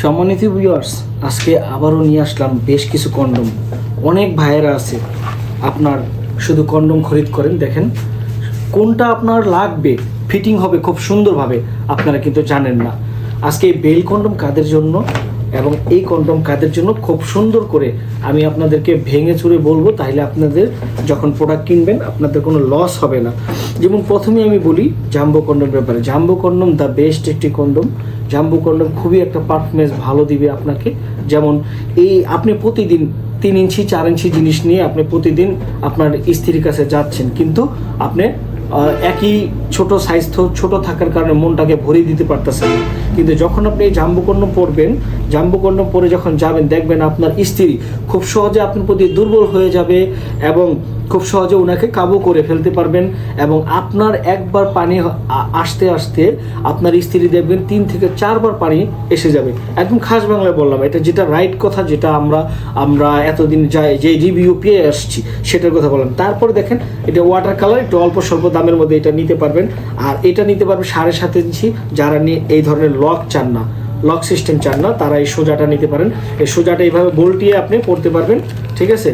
সম্মানিত ভিউয়ার্স, আজকে আবারও নিয়ে আসলাম বেশ কিছু কন্ডম। অনেক ভাইয়েরা আছে আপনার শুধু কন্ডম খরিদ করেন, দেখেন কোনটা আপনার লাগবে, ফিটিং হবে খুব সুন্দরভাবে, আপনারা কিন্তু জানেন না। আজকে এই বেল কন্ডম কাদের জন্য এবং এই কন্ডম কাদের জন্য খুব সুন্দর করে আমি আপনাদেরকে ভেঙে চুরে বলবো, তাহলে আপনাদের যখন প্রোডাক্ট কিনবেন আপনাদের কোনো লস হবে না। যেমন প্রথমে আমি বলি জাম্বো কন্ডম ব্যাপারে। জাম্বো কন্ডম দ্য বেস্ট একটি কন্ডম। জাম্বো কন্ডম খুবই একটা পারফরমেন্স ভালো দিবে আপনাকে। যেমন এই আপনি প্রতিদিন 3 ইঞ্চি 4 ইঞ্চি জিনিস নিয়ে আপনি প্রতিদিন আপনার স্ত্রীর কাছে যাচ্ছেন, কিন্তু আপনি একই ছোট সাইজ তো ছোট থাকার কারণে মনটাকে ভরিয়ে দিতে পারতেছেন না। কিন্তু যখন আপনি এই জাম্বো কন্ডম পরবেন, জাম্বো কন্ডম পরে যখন যাবেন, দেখবেন আপনার স্ত্রী খুব সহজে আপনার প্রতি দুর্বল হয়ে যাবে এবং খুব সহজে ওনাকে কাবু করে ফেলতে পারবেন। এবং আপনার একবার পানি আসতে আসতে আপনার স্ত্রী দেখবেন 3 থেকে 4 বার পানি এসে যাবে। একদম খাস বাংলায় বললাম, এটা যেটা রাইট কথা, যেটা আমরা এতদিন যে রিভিউ পেয়ে আসছি সেটার কথা বললাম। তারপরে দেখেন এটা ওয়াটার কালার, একটু অল্প স্বল্প দামের মধ্যে এটা নিতে পারবেন। আর এটা নিতে পারবেন 7.5 ইঞ্চি। যারা নিয়ে এই ধরনের লক চান না, লক সিস্টেম চান না, তারা এই সোজাটা নিতে পারেন। এই সোজাটা এইভাবে বল্টিয়ে আপনি পড়তে পারবেন, ঠিক আছে।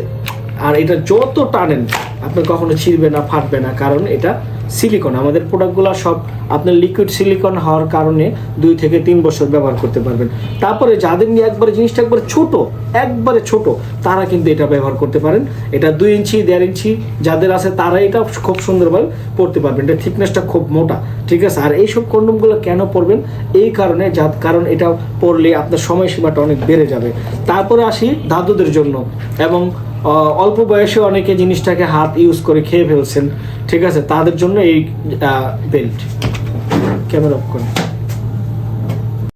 আর এটা যত টানেন আপনার কখনো ছিঁড়বে না, ফাটবে না, কারণ এটা সিলিকন। আমাদের প্রোডাক্টগুলো সব আপনার লিকুইড সিলিকন হওয়ার কারণে 2 থেকে 3 বছর ব্যবহার করতে পারবেন। তারপরে যাদের নিয়ে একবারে জিনিসটা একবারে ছোট তারা কিন্তু এটা ব্যবহার করতে পারেন। এটা 2 ইঞ্চি 1.5 ইঞ্চি যাদের আছে তারা এটা খুব সুন্দরভাবে পড়তে পারবেন। এটা থিকনেসটা খুব মোটা, ঠিক আছে। আর এইসব কন্ডমগুলো কেন পরবেন? এই কারণে, কারণ এটা পরলে আপনার সময়সীমাটা অনেক বেড়ে যাবে। তারপরে আসি দাদুদের জন্য, এবং অল্প বয়সে অনেকে জিনিসটাকে হাত ইউজ করে খেয়ে ফেলছেন, ঠিক আছে, তাদের জন্য এই বেল্ট। ক্যামেরা অফ করেন।